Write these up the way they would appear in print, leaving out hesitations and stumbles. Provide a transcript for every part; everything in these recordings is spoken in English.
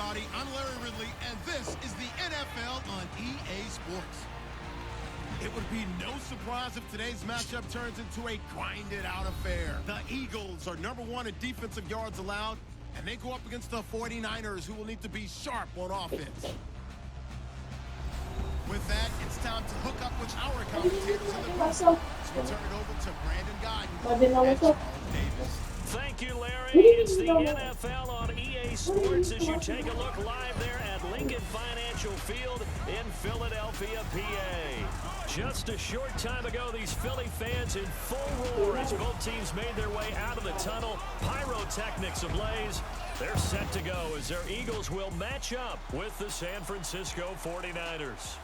everybody. I'm Larry Ridley, and this is the NFL on EA Sports. It would be no surprise if today's matchup turns into a grinded-out affair. The Eagles are #1 in defensive yards allowed, and they go up against the 49ers, who will need to be sharp on offense. With that, it's time to hook up with our commentators in the booth. So we'll turn it over to Brandon Godden and Charles Davis. Thank you, Larry. It's the NFL on EA Sports as you take a look live there at Lincoln Financial Field in Philadelphia, PA. Just a short time ago, these Philly fans in full roar as both teams made their way out of the tunnel. Pyrotechnics ablaze. They're set to go as their Eagles will match up with the San Francisco 49ers.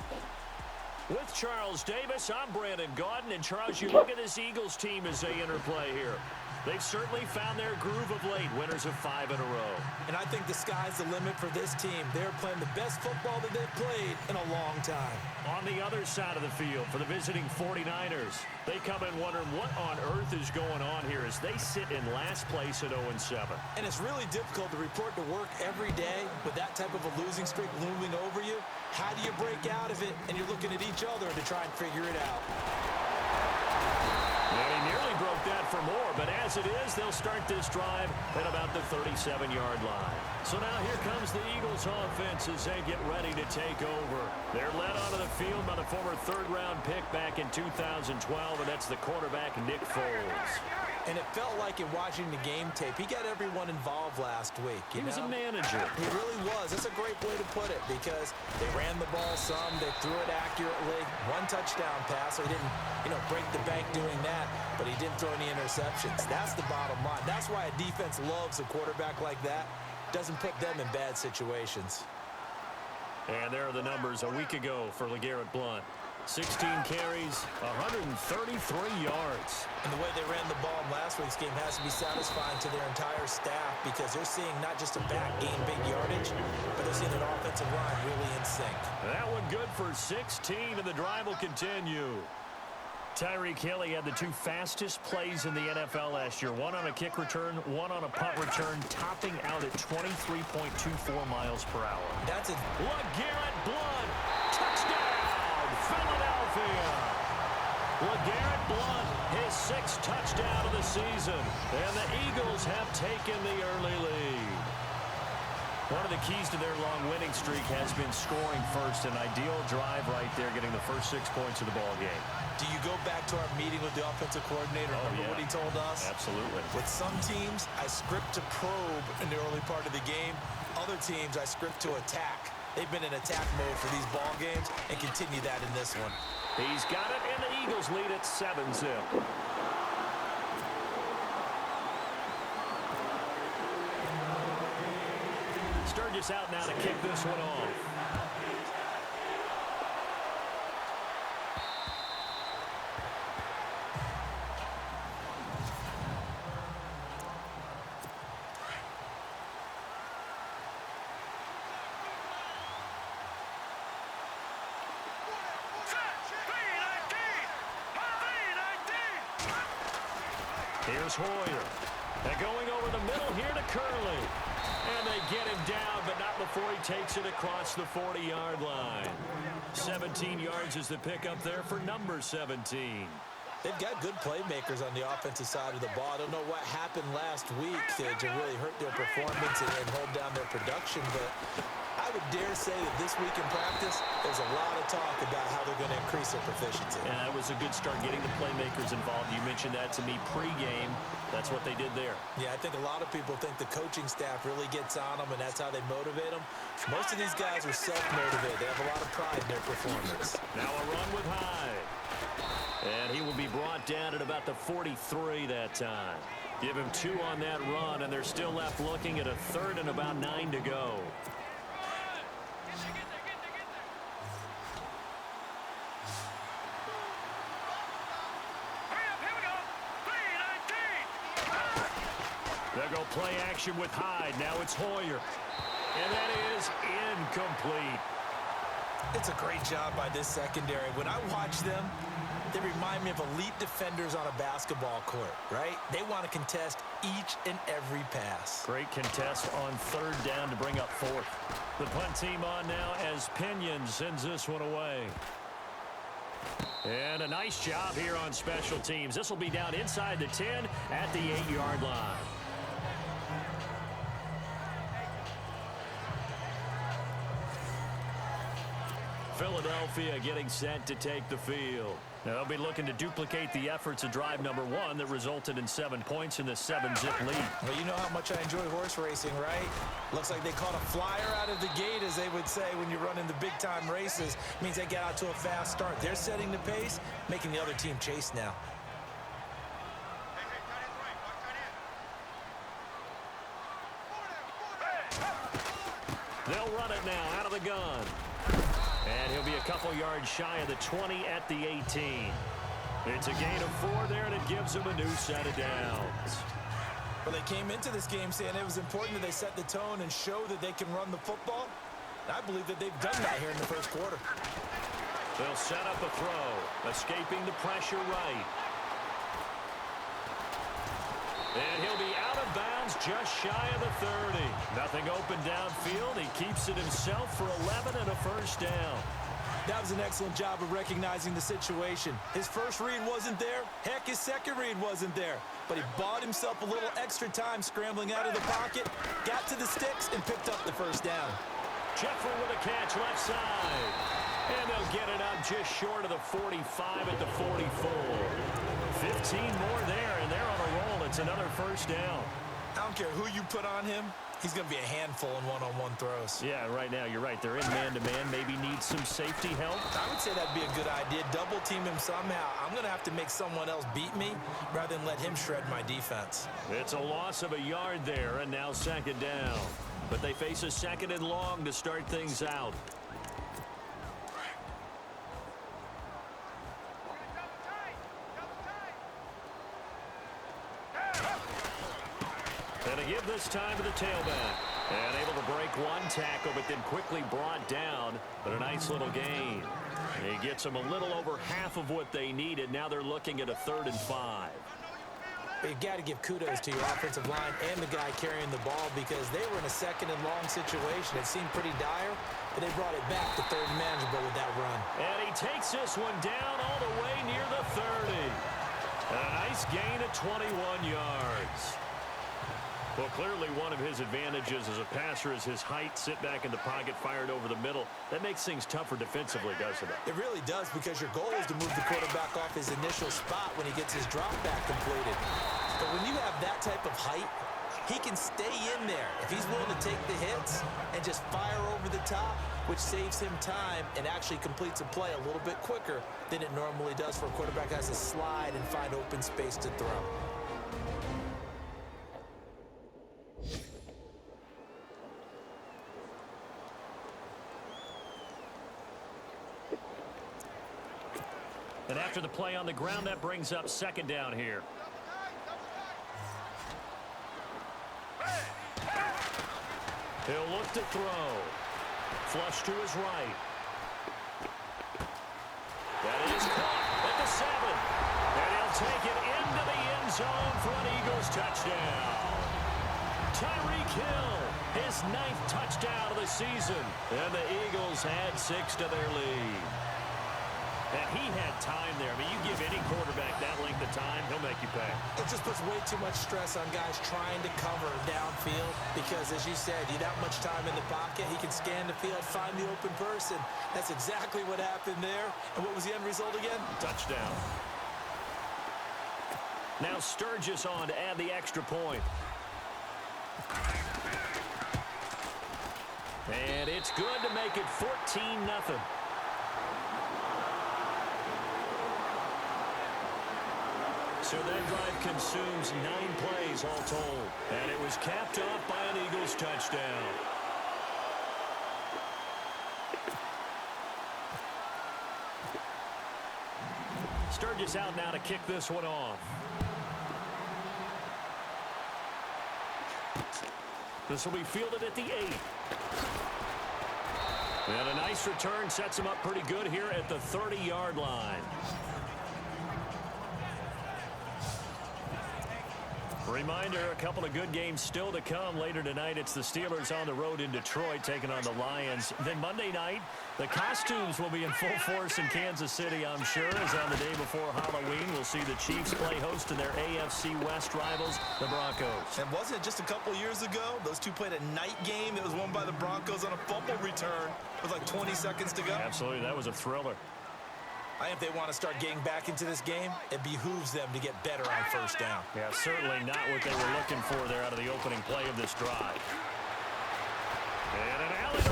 With Charles Davis, I'm Brandon Godden. And Charles, you look at this Eagles team as they interplay here. They've certainly found their groove of late, winners of 5 in a row. And I think the sky's the limit for this team. They're playing the best football that they've played in a long time. On the other side of the field for the visiting 49ers, they come in wondering what on earth is going on here as they sit in last place at 0-7. And it's really difficult to report to work every day with that type of a losing streak looming over you. How do you break out of it? And you're looking at each other to try and figure it out. And he nearly broke that for more, but as it is, they'll start this drive at about the 37-yard line. So now here comes the Eagles offense as they get ready to take over. They're led onto the field by the former third-round pick back in 2012, and that's the quarterback, Nick Foles. And it felt like in watching the game tape, he got everyone involved last week. He was a manager. He really was. That's a great way to put it because they ran the ball some, they threw it accurately. 1 touchdown pass, so he didn't, break the bank doing that, but he didn't throw any interceptions. That's the bottom line. That's why a defense loves a quarterback like that. Doesn't put them in bad situations. And there are the numbers a week ago for LeGarrette Blount. 16 carries, 133 yards. And the way they ran the ball in last week's game has to be satisfying to their entire staff because they're seeing not just a back gain big yardage, but they're seeing an offensive line really in sync. That one good for 16, and the drive will continue. Tyreek Hill had the 2 fastest plays in the NFL last year. 1 on a kick return, 1 on a punt return, topping out at 23.24 miles per hour. That's it. LeGarrette Blount, touchdown, Philadelphia. LeGarrette Blount, his 6th touchdown of the season. And the Eagles have taken the early lead. One of the keys to their long winning streak has been scoring first. An ideal drive right there, getting the first 6 points of the ball game. Do you go back to our meeting with the offensive coordinator? Remember what he told us? Absolutely. With some teams, I script to probe in the early part of the game. Other teams, I script to attack. They've been in attack mode for these ball games and continue that in this one. He's got it, and the Eagles lead at 7-0. Sturgis out now to kick this one off. Here's Hoyer. They're going over the middle here to Curley. And they get him down, but not before he takes it across the 40-yard line. 17 yards is the pickup there for number 17. They've got good playmakers on the offensive side of the ball. I don't know what happened last week to really hurt their performance and hold down their production, but I would dare say that this week in practice, there's a lot of talk about how they're going to increase their proficiency. And that was a good start getting the playmakers involved. You mentioned that to me pregame. That's what they did there. Yeah, I think a lot of people think the coaching staff really gets on them, and that's how they motivate them. Most of these guys are self-motivated. They have a lot of pride in their performance. Now a run with Hyde. And he will be brought down at about the 43 that time. Give him 2 on that run, and they're still left looking at a 3rd and about 9 to go. They'll go play action with Hyde. Now it's Hoyer. And that is incomplete. It's a great job by this secondary. When I watch them, they remind me of elite defenders on a basketball court, right? They want to contest each and every pass. Great contest on third down to bring up fourth. The punt team on now as Pinion sends this one away. And a nice job here on special teams. This will be down inside the 10 at the 8-yard line. Philadelphia getting set to take the field. Now they'll be looking to duplicate the efforts of drive number 1 that resulted in 7 points in the 7-zip lead. Well, you know how much I enjoy horse racing, right? Looks like they caught a flyer out of the gate, as they would say when you're running the big-time races. Means they get out to a fast start. They're setting the pace, making the other team chase now. They'll run it now out of the gun. And he'll be a couple yards shy of the 20 at the 18. It's a gain of 4 there, and it gives them a new set of downs. Well, they came into this game saying it was important that they set the tone and show that they can run the football. And I believe that they've done that here in the first quarter. They'll set up a throw, escaping the pressure right. And he'll be out of bounds just shy of the 30. Nothing open downfield. He keeps it himself for 11 and a first down. That was an excellent job of recognizing the situation. His first read wasn't there. Heck, his second read wasn't there. But he bought himself a little extra time scrambling out of the pocket, got to the sticks, and picked up the first down. Jeffrey with a catch left side. And they'll get it up just short of the 45 at the 44. 15 more there, and they're on a roll. It's another first down. I don't care who you put on him. He's going to be a handful in one-on-one throws. Yeah, right now, you're right. They're in man-to-man. Maybe need some safety help. I would say that'd be a good idea. Double team him somehow. I'm going to have to make someone else beat me rather than let him shred my defense. It's a loss of a yard there, and now second down. But they face a second and long to start things out. And to give this time to the tailback. And able to break one tackle, but then quickly brought down. But a nice little gain. He gets them a little over half of what they needed. Now they're looking at a 3rd and 5. You've got to give kudos to your offensive line and the guy carrying the ball, because they were in a second and long situation. It seemed pretty dire, but they brought it back to 3rd and manageable with that run. And he takes this one down all the way near the 30. And a nice gain of 21 yards. Well, clearly one of his advantages as a passer is his height. Sit back in the pocket, fired over the middle. That makes things tougher defensively, doesn't it? It really does, because your goal is to move the quarterback off his initial spot when he gets his drop back completed. But when you have that type of height, he can stay in there if he's willing to take the hits and just fire over the top, which saves him time and actually completes a play a little bit quicker than it normally does for a quarterback who has to slide and find open space to throw. And after the play on the ground, that brings up second down here. He'll look to throw. Flush to his right. That is caught at the 7. And he'll take it into the end zone for an Eagles touchdown. Tyreek Hill, his 9th touchdown of the season. And the Eagles add 6 to their lead. And he had time there. I mean, you give any quarterback that length of time, he'll make you pay. It just puts way too much stress on guys trying to cover downfield, because, as you said, you have that much time in the pocket, he can scan the field, find the open person. That's exactly what happened there. And what was the end result again? Touchdown. Now Sturgis on to add the extra point. And it's good to make it 14-0. So that drive consumes 9 plays all told. And it was capped off by an Eagles touchdown. Sturgis out now to kick this one off. This will be fielded at the 8. And a nice nice return sets him up pretty good here at the 30-yard line. Reminder, a couple of good games still to come later tonight. It's the Steelers on the road in Detroit taking on the Lions. Then Monday night, the costumes will be in full force in Kansas City, I'm sure, as on the day before Halloween, we'll see the Chiefs play host to their AFC West rivals, the Broncos. And wasn't it just a couple years ago, those two played a night game that was won by the Broncos on a fumble return with like 20 seconds to go? Absolutely, that was a thriller. I think if they want to start getting back into this game, it behooves them to get better on first down. Yeah, certainly not what they were looking for there out of the opening play of this drive. And an alley,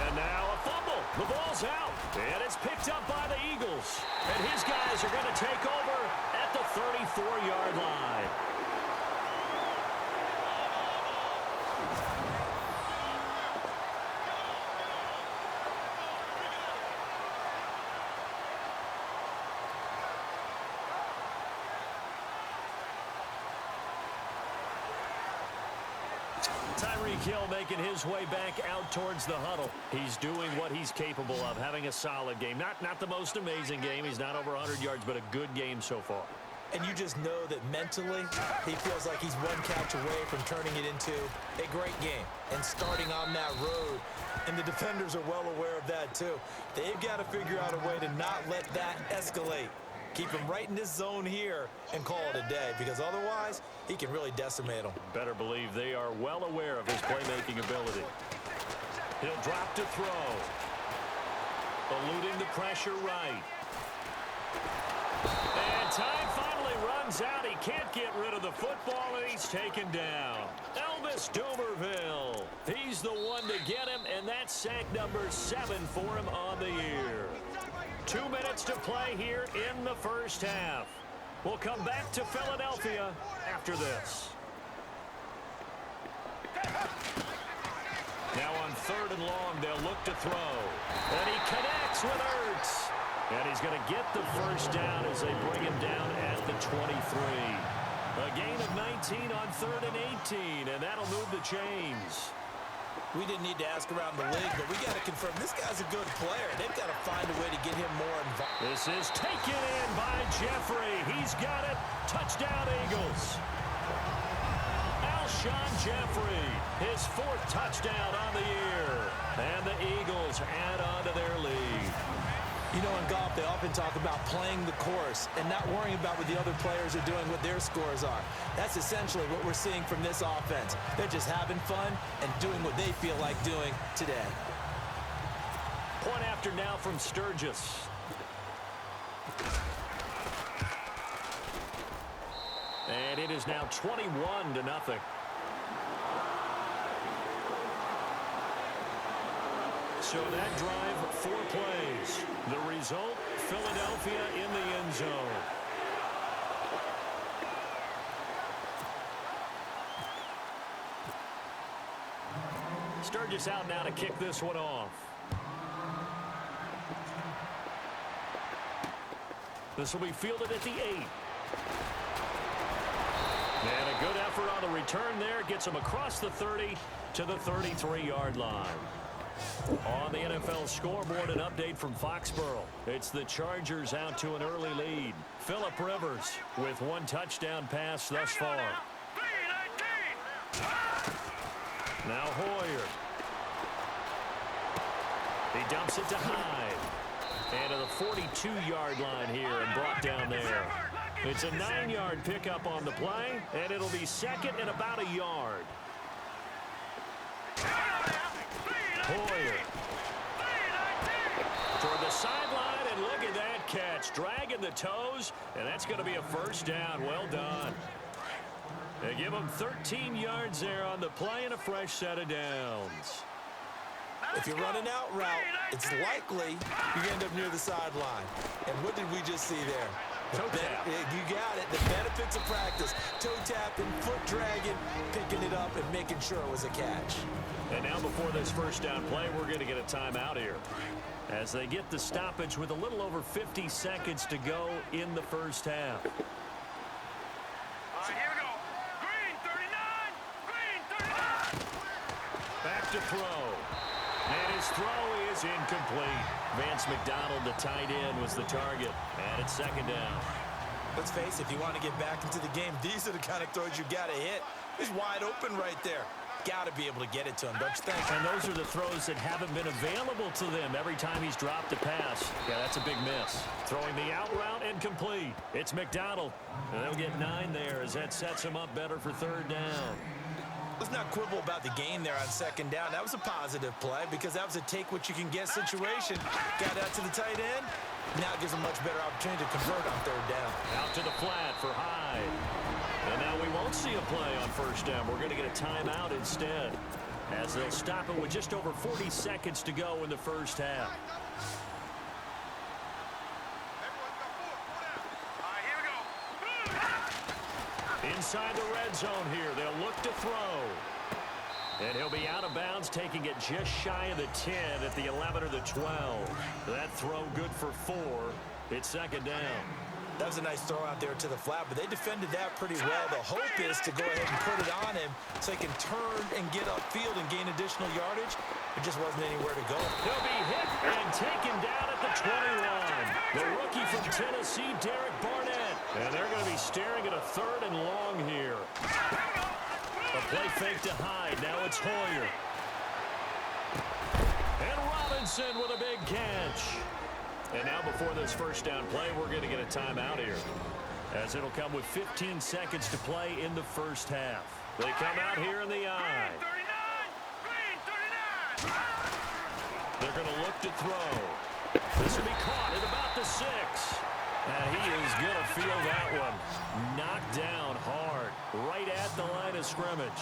and now a fumble. The ball's out, and it's picked up by the Eagles. And his guys are going to take over at the 34-yard line. Tyreek Hill making his way back out towards the huddle. He's doing what he's capable of, having a solid game. Not the most amazing game. He's not over 100 yards, but a good game so far. And you just know that mentally, he feels like he's one catch away from turning it into a great game and starting on that road. And the defenders are well aware of that, too. They've got to figure out a way to not let that escalate. Keep him right in this zone here and call it a day, because otherwise he can really decimate them. Better believe they are well aware of his playmaking ability. He'll drop to throw. Eluding the pressure right. And time finally runs out. He can't get rid of the football, and he's taken down. Elvis Dumerville. He's the one to get him, and that's sack number 7 for him on the year. 2 minutes to play here in the first half. We'll come back to Philadelphia after this. Now on 3rd and long, they'll look to throw. And he connects with Ertz. And he's going to get the first down as they bring him down at the 23. A gain of 19 on 3rd and 18, and that'll move the chains. We didn't need to ask around the league, but we got to confirm this guy's a good player. They've got to find a way to get him more involved. This is taken in by Jeffrey. He's got it. Touchdown, Eagles. Alshon Jeffrey, his 4th touchdown on the year. And the Eagles add on to their lead. You know, in golf, they often talk about playing the course and not worrying about what the other players are doing, what their scores are. That's essentially what we're seeing from this offense. They're just having fun and doing what they feel like doing today. Point after now from Sturgis. And it is now 21-0. So that drive, 4 plays. The result, Philadelphia in the end zone. Sturgis out now to kick this one off. This will be fielded at the 8. And a good effort on the return there. Gets him across the 30 to the 33-yard line. On the NFL scoreboard, an update from Foxborough. It's the Chargers out to an early lead. Phillip Rivers with 1 touchdown pass thus far. Now Hoyer. He dumps it to Hyde. And to the 42-yard line here and brought down there. It's a 9-yard pickup on the play, and it'll be 2nd and about a yard. Hoyer toward the sideline, and look at that catch. Dragging the toes, and that's going to be a first down. Well done. They give him 13 yards there on the play and a fresh set of downs. If you're running out route, it's likely you end up near the sideline. And what did we just see there? Toe tap. You got it. The benefits of practice. Toe tapping, foot dragging, picking it up, and making sure it was a catch. And now before this first down play, we're going to get a timeout here. As they get the stoppage with a little over 50 seconds to go in the first half. All right, here we go. Green 39. Green 39. Back to throw. And his throw is It's incomplete. Vance McDonald, the tight end, was the target. And it's second down. Let's face it, if you want to get back into the game, these are the kind of throws you got to hit. He's wide open right there. Got to be able to get it to him, don't you think? And those are the throws that haven't been available to them every time he's dropped a pass. Yeah, that's a big miss. Throwing the out route incomplete. It's McDonald. And they'll get 9 there as that sets him up better for third down. Let's not quibble about the gain there on second down. That was a positive play because that was a take-what-you-can-get situation. Got out to the tight end. Now it gives him a much better opportunity to convert on third down. Out to the flat for Hyde. And now we won't see a play on first down. We're going to get a timeout instead as they'll stop it with just over 40 seconds to go in the first half. Inside the red zone here. They'll look to throw. And he'll be out of bounds, taking it just shy of the 10 at the 11 or the 12. That throw good for 4. It's second down. That was a nice throw out there to the flat, but they defended that pretty well. The hope is to go ahead and put it on him so he can turn and get upfield and gain additional yardage. It just wasn't anywhere to go. He'll be hit and taken down at the 21. The rookie from Tennessee, Derek Barnett. And they're going to be staring at a third and long here. A play fake to Hyde. Now it's Hoyer. And Robinson with a big catch. And now before this first down play, we're going to get a timeout here, as it'll come with 15 seconds to play in the first half. They come out here in the eye. They're going to look to throw. This will be caught at about the 6. And he is going to feel that one. Knocked down hard, right at the line of scrimmage.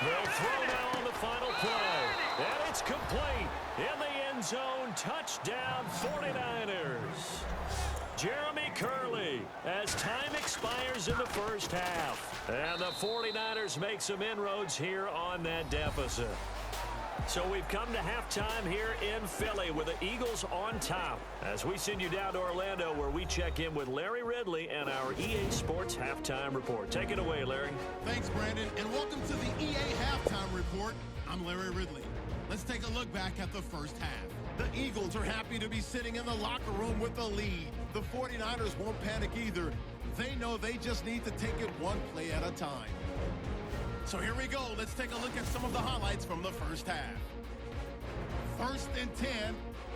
They'll throw now on the final play. And it's complete. In the end zone, touchdown 49ers. Jeremy Curley as time expires in the first half. And the 49ers make some inroads here on that deficit. So we've come to halftime here in Philly with the Eagles on top, as we send you down to Orlando, where we check in with Larry Ridley and our EA Sports Halftime Report. Take it away, Larry. Thanks, Brandon, and welcome to the EA Halftime Report. I'm Larry Ridley. Let's take a look back at the first half. The Eagles are happy to be sitting in the locker room with the lead. The 49ers won't panic either. They know they just need to take it one play at a time. So here we go. Let's take a look at some of the highlights from the first half. First and 10.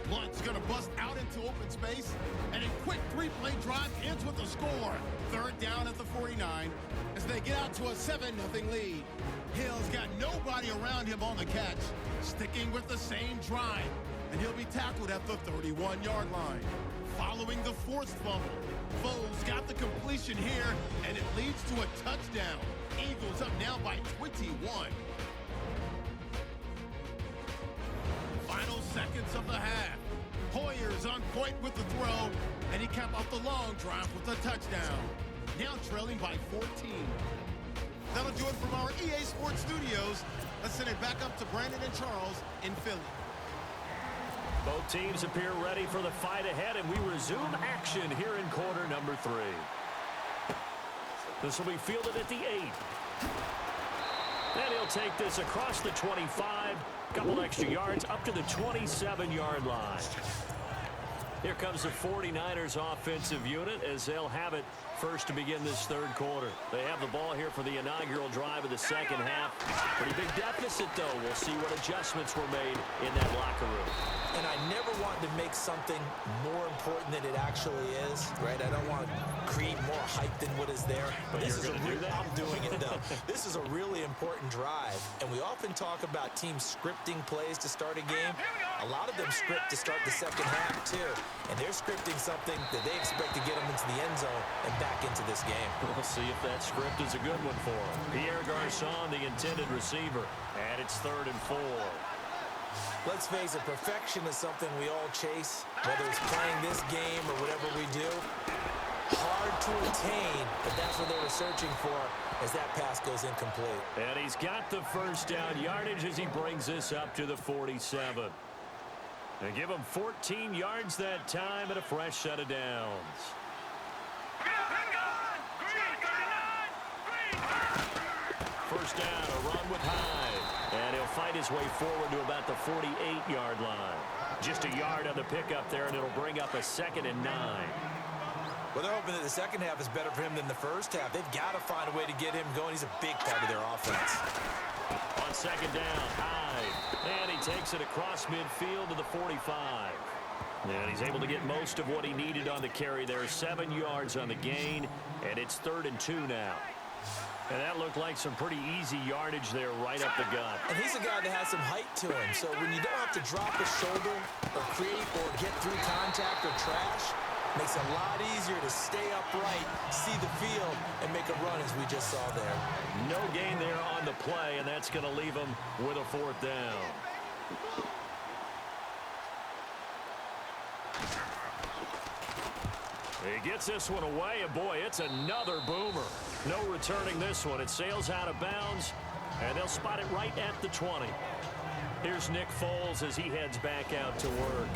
Blunt's going to bust out into open space. And a quick 3-play drive ends with a score. Third down at the 49 as they get out to a 7-0 lead. Hill's got nobody around him on the catch. Sticking with the same drive. And he'll be tackled at the 31-yard line. Following the forced fumble, Foles got the completion here, and it leads to a touchdown. Eagles up now by 21. Final seconds of the half. Hoyer's on point with the throw, and he capped off the long drive with a touchdown. Now trailing by 14. That'll do it from our EA Sports Studios. Let's send it back up to Brandon and Charles in Philly. Both teams appear ready for the fight ahead, and we resume action here in quarter number 3. This will be fielded at the 8. And he'll take this across the 25. Couple extra yards up to the 27-yard line. Here comes the 49ers offensive unit as they'll have it first to begin this third quarter. They have the ball here for the inaugural drive of the second half. Pretty big deficit, though. We'll see what adjustments were made in that locker room. And I never want to make something more important than it actually is, right? I don't want to create more hype than what is there. But this you're going to do that? I'm doing it, though. This is a really important drive, and we often talk about teams scripting plays to start a game. A lot of them script to start the second half, too. And they're scripting something that they expect to get them into the end zone and back into this game. We'll see if that script is a good one for him. Pierre Garçon, the intended receiver. And it's 3rd and 4. Let's face it, perfection is something we all chase, whether it's playing this game or whatever we do. Hard to attain, but that's what they were searching for as that pass goes incomplete. And he's got the first down yardage as he brings this up to the 47. They give him 14 yards that time and a fresh set of downs. First down, a run with Hyde. And he'll fight his way forward to about the 48-yard line. Just a yard on the pickup there, and it'll bring up a 2nd and 9. Well, they're hoping that the second half is better for him than the first half. They've got to find a way to get him going. He's a big part of their offense. On 2nd down, Hyde. And he takes it across midfield to the 45. And he's able to get most of what he needed on the carry there. 7 yards on the gain, and it's 3rd and 2 now. And that looked like some pretty easy yardage there right up the gut. And he's a guy that has some height to him. So when you don't have to drop a shoulder or create or get through contact or trash, it makes it a lot easier to stay upright, see the field, and make a run as we just saw there. No gain there on the play, and that's going to leave him with a 4th down. He gets this one away, and boy, it's another boomer. No returning this one. It sails out of bounds, and they'll spot it right at the 20. Here's Nick Foles as he heads back out to work.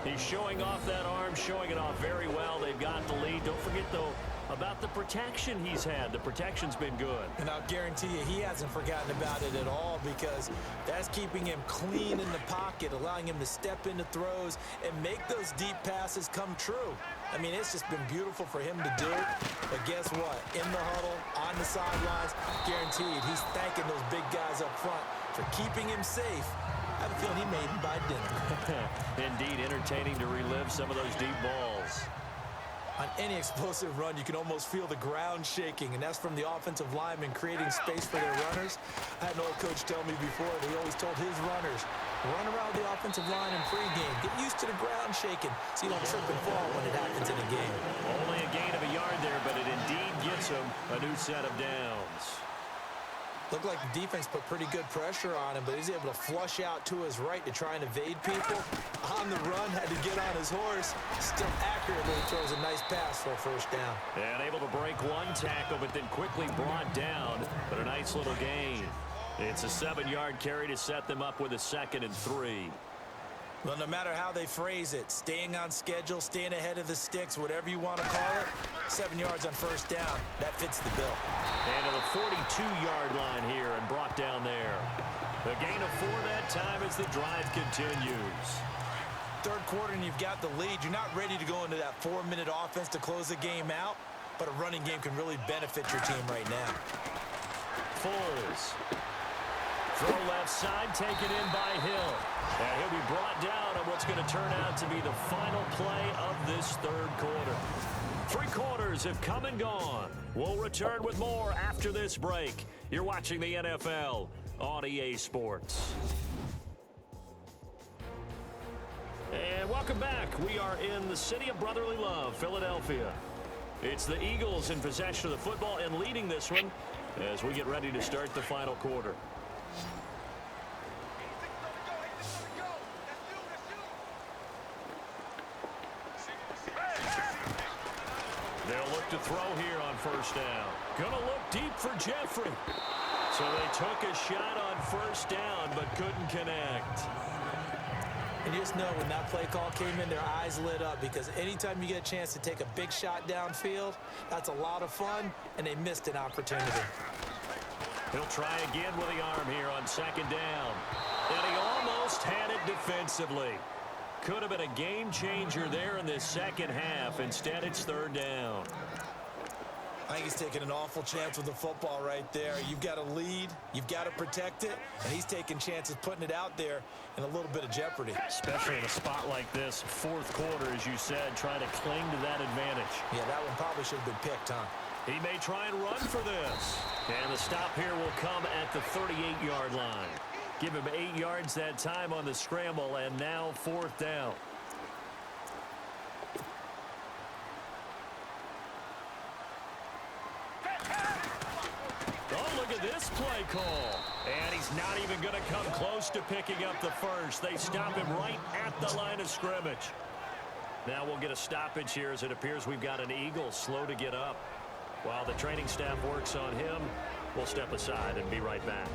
He's showing off that arm, showing it off very well. They've got the lead. Don't forget, though, about the protection he's had. The protection's been good. And I'll guarantee you he hasn't forgotten about it at all, because that's keeping him clean in the pocket, allowing him to step into throws and make those deep passes come true. I mean, it's just been beautiful for him to do. But guess what? In the huddle, on the sidelines, guaranteed he's thanking those big guys up front for keeping him safe. I have a feeling he made him by dinner. Indeed, entertaining to relive some of those deep balls. On any explosive run, you can almost feel the ground shaking, and that's from the offensive linemen creating space for their runners. I had an old coach tell me before that he always told his runners, run around the offensive line in pregame. Get used to the ground shaking so you don't trip and fall when it happens in a game. Only a gain of a yard there, but it indeed gets him a new set of downs. Looked like the defense put pretty good pressure on him, but he's able to flush out to his right to try and evade people. On the run, had to get on his horse. Still accurately throws a nice pass for a 1st down. And able to break one tackle, but then quickly brought down. But a nice little gain. It's a 7-yard carry to set them up with a 2nd and 3. Well, no matter how they phrase it, staying on schedule, staying ahead of the sticks, whatever you want to call it, 7 yards on 1st down, that fits the bill. And to the 42-yard line here and brought down there. The gain of 4 that time as the drive continues. 3rd quarter and you've got the lead. You're not ready to go into that 4-minute offense to close the game out, but a running game can really benefit your team right now. Foles. Throw left side, taken in by Hill. And he'll be brought down on what's going to turn out to be the final play of this 3rd quarter. 3 quarters have come and gone. We'll return with more after this break. You're watching the NFL on EA Sports. And welcome back. We are in the city of brotherly love, Philadelphia. It's the Eagles in possession of the football and leading this one as we get ready to start the final quarter. They'll look to throw here on 1st down. Gonna look deep for Jeffrey. So they took a shot on 1st down, but couldn't connect. And you just know when that play call came in, their eyes lit up, because anytime you get a chance to take a big shot downfield, that's a lot of fun, and they missed an opportunity. He'll try again with the arm here on 2nd down. And he almost had it defensively. Could have been a game changer there in this 2nd half. Instead, it's 3rd down. I think he's taking an awful chance with the football right there. You've got to lead, you've got to protect it, and he's taking chances putting it out there in a little bit of jeopardy. Especially in a spot like this, 4th quarter, as you said, trying to cling to that advantage. Yeah, that one probably should have been picked, huh? He may try and run for this. And the stop here will come at the 38-yard line. Give him 8 yards that time on the scramble, and now 4th down. Oh, look at this play call. And he's not even going to come close to picking up the 1st. They stop him right at the line of scrimmage. Now we'll get a stoppage here as it appears we've got an Eagle slow to get up. While the training staff works on him, we'll step aside and be right back.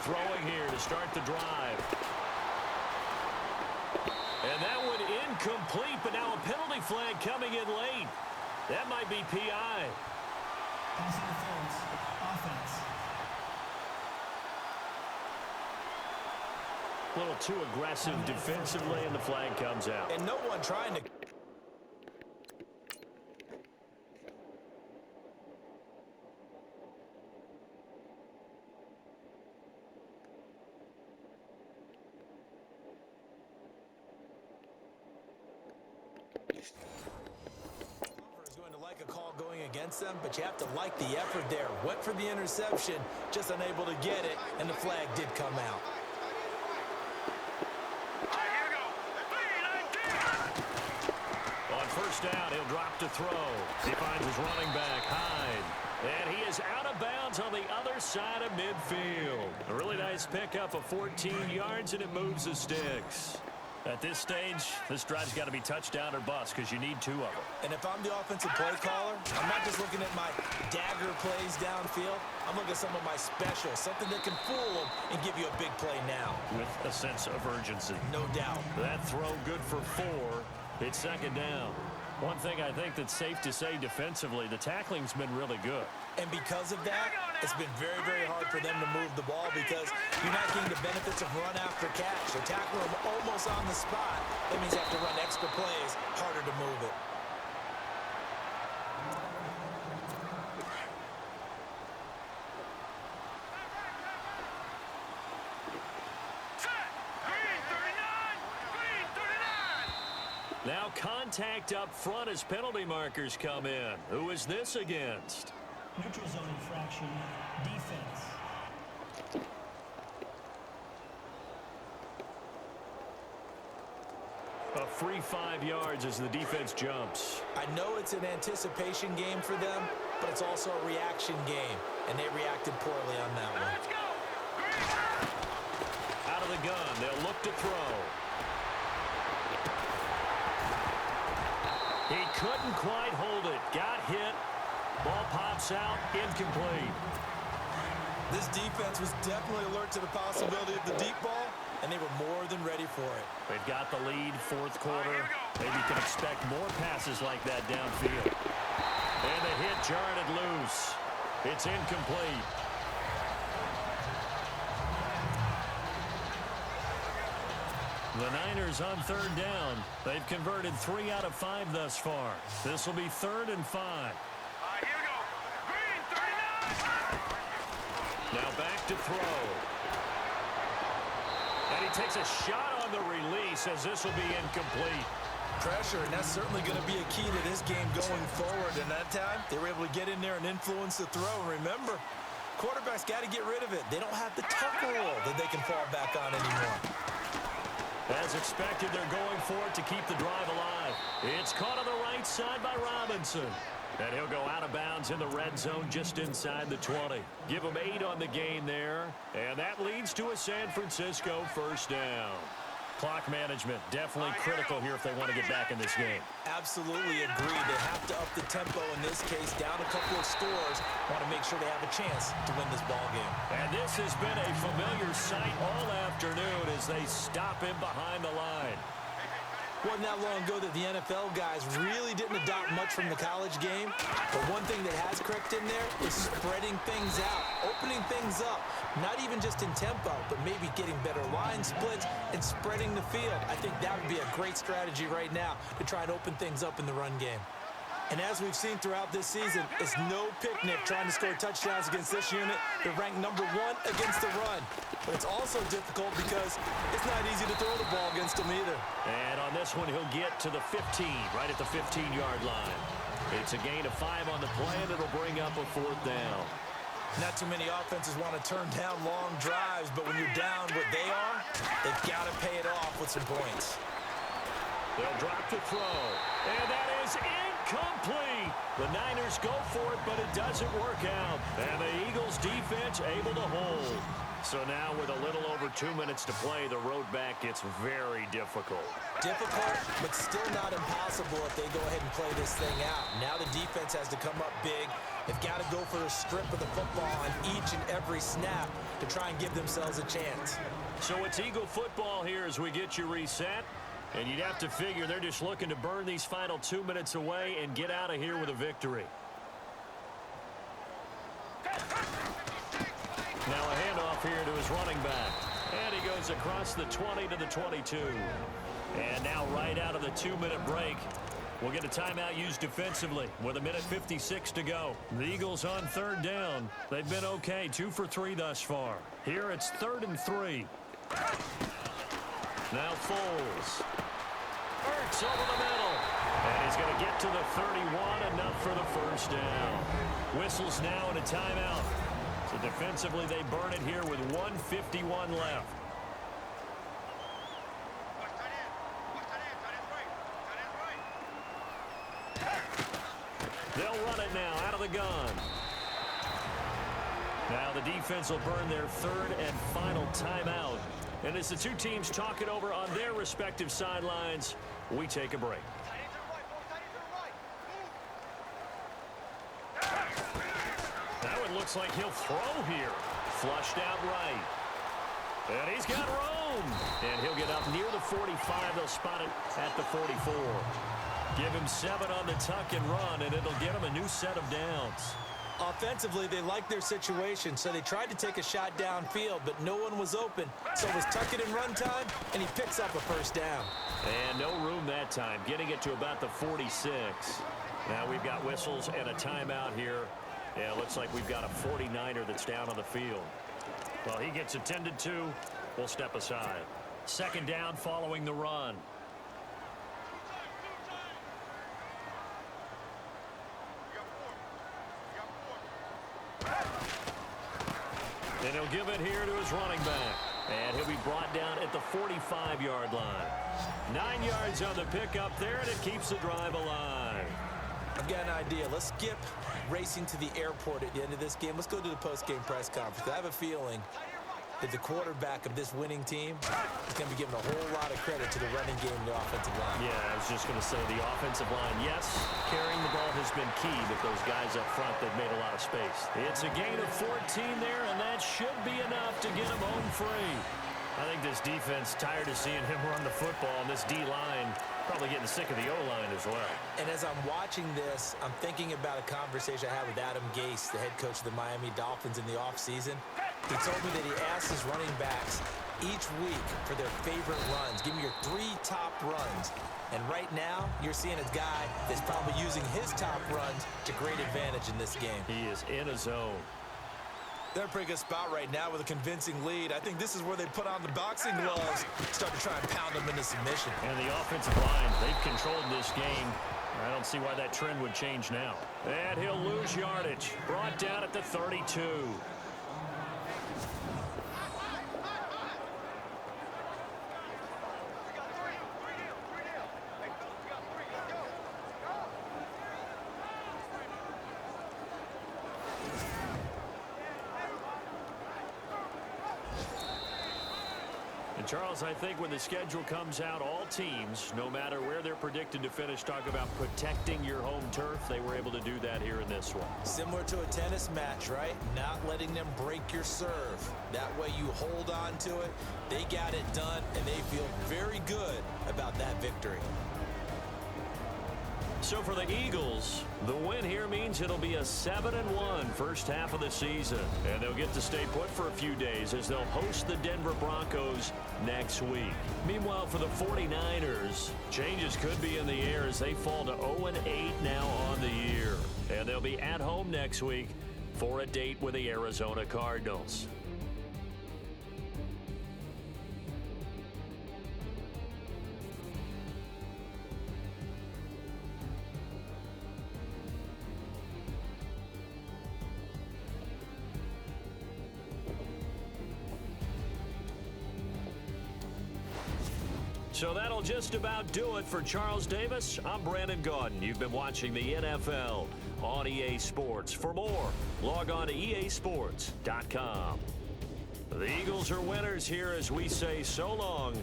throwing here to start the drive. And that one incomplete, but now a penalty flag coming in late. That might be PI. Pass interference. Offense. A little too aggressive defensively, and the flag comes out. And no one trying to... is going to like a call going against them, but you have to like the effort there. Went for the interception, just unable to get it, and the flag did come out. On first down, he'll drop to throw. He finds his running back, Hyde. And he is out of bounds on the other side of midfield. A really nice pickup of 14 yards, and it moves the sticks. At this stage, this drive's got to be touchdown or bust because you need 2 of them. And if I'm the offensive play caller, I'm not just looking at my dagger plays downfield. I'm looking at some of my specials, something that can fool them and give you a big play now. With a sense of urgency. No doubt. That throw good for 4. It's second down. One thing I think that's safe to say defensively, the tackling's been really good. And because of that, it's been very, very hard for them to move the ball because you're not getting the benefits of run after catch. They're tackling them almost on the spot. That means you have to run extra plays, harder to move it. Now contact up front as penalty markers come in. Who is this against? Neutral zone infraction. Defense. A free 5 yards as the defense jumps. I know it's an anticipation game for them, but it's also a reaction game, and they reacted poorly on that one. Out of the gun, they'll look to throw. He couldn't quite hold it. Got hit. Ball pops out. Incomplete. This defense was definitely alert to the possibility of the deep ball, and they were more than ready for it. They've got the lead, 4th quarter. Maybe you can expect more passes like that downfield. And the hit jarred it loose. It's incomplete. The Niners on 3rd down. They've converted 3 out of 5 thus far. This will be 3rd and 5. Here we go. Green, 39. Now back to throw. And he takes a shot on the release as this will be incomplete. Pressure, and that's certainly going to be a key to this game going forward. And that time, they were able to get in there and influence the throw. Remember, quarterbacks got to get rid of it. They don't have the tucker roll that they can fall back on anymore. As expected, they're going for it to keep the drive alive. It's caught on the right side by Robinson. And he'll go out of bounds in the red zone just inside the 20. Give him 8 on the game there. And that leads to a San Francisco first down. Clock management definitely critical here if they want to get back in this game. Absolutely agree. They have to up the tempo in this case, down a couple of scores. Want to make sure they have a chance to win this ball game. And this has been a familiar sight all afternoon as they stop him behind the line. Wasn't that long ago that the NFL guys really didn't adopt much from the college game. But one thing that has crept in there is spreading things out, opening things up. Not even just in tempo, but maybe getting better line splits and spreading the field. I think that would be a great strategy right now to try and open things up in the run game. And as we've seen throughout this season, it's no picnic trying to score touchdowns against this unit. They're ranked number 1 against the run. But it's also difficult because it's not easy to throw the ball against them either. And on this one, he'll get to the 15, right at the 15-yard line. It's a gain of 5 on the play, and it'll bring up a 4th down. Not too many offenses want to turn down long drives, but when you're down what they are, they've got to pay it off with some points. They'll drop to throw, and that is incomplete. The Niners go for it, but it doesn't work out. And the Eagles defense able to hold. So now with a little over 2 minutes to play, the road back gets very difficult. Difficult, but still not impossible if they go ahead and play this thing out. Now the defense has to come up big. They've got to go for a strip of the football on each and every snap to try and give themselves a chance. So it's Eagle football here as we get you reset. And you'd have to figure they're just looking to burn these final 2 minutes away and get out of here with a victory. Now a handoff here to his running back. And he goes across the 20 to the 22. And now right out of the 2-minute break, we'll get a timeout used defensively with 1:56 to go. The Eagles on 3rd down. They've been okay, 2 for 3 thus far. Here it's 3rd and 3. Now Foles. Ertz over the middle. And he's going to get to the 31, enough for the first down. Whistles now and a timeout. So defensively they burn it here with 1:51 left. They'll run it now out of the gun. Now the defense will burn their 3rd and final timeout. And as the two teams talk it over on their respective sidelines, we take a break. Now it looks like he'll throw here. Flushed out right. And he's got room. And he'll get up near the 45. They'll spot it at the 44. Give him 7 on the tuck and run, and it'll get him a new set of downs. Offensively, they like their situation, so they tried to take a shot downfield, but no one was open. So it was tuck it and run time, and he picks up a first down. And no room that time, getting it to about the 46. Now we've got whistles and a timeout here. Yeah, it looks like we've got a 49er that's down on the field. Well, he gets attended to. We'll step aside. 2nd down following the run. And he'll give it here to his running back. And he'll be brought down at the 45-yard line. 9 yards on the pickup there, and it keeps the drive alive. I've got an idea. Let's skip racing to the airport at the end of this game. Let's go to the post-game press conference. I have a feeling that the quarterback of this winning team is going to be given a whole lot of credit to the running game and the offensive line. Yeah, I was just going to say the offensive line, yes, carrying the ball has been key, but those guys up front, they've made a lot of space. It's a gain of 14 there, and that should be enough to get him home free. I think this defense tired of seeing him run the football, and this D-line probably getting sick of the O-line as well. And as I'm watching this, I'm thinking about a conversation I had with Adam Gase, the head coach of the Miami Dolphins in the offseason. He told me that he asked his running backs each week for their favorite runs. Give me your 3 top runs. And right now, you're seeing a guy that's probably using his top runs to great advantage in this game. He is in a zone. They're in a pretty good spot right now with a convincing lead. I think this is where they put on the boxing gloves, start to try and pound them into submission. And the offensive line, they've controlled this game. I don't see why that trend would change now. And he'll lose yardage. Brought down at the 32. And Charles, I think when the schedule comes out, all teams, no matter where they're predicted to finish, talk about protecting your home turf. They were able to do that here in this one. Similar to a tennis match, right? Not letting them break your serve. That way you hold on to it. They got it done, and they feel very good about that victory. So for the Eagles, the win here means it'll be a 7-1 first half of the season. And they'll get to stay put for a few days as they'll host the Denver Broncos next week. Meanwhile, for the 49ers, changes could be in the air as they fall to 0-8 now on the year. And they'll be at home next week for a date with the Arizona Cardinals. So that'll just about do it for Charles Davis. I'm Brandon Gaudin. You've been watching the NFL on EA Sports. For more, log on to easports.com. The Eagles are winners here as we say so long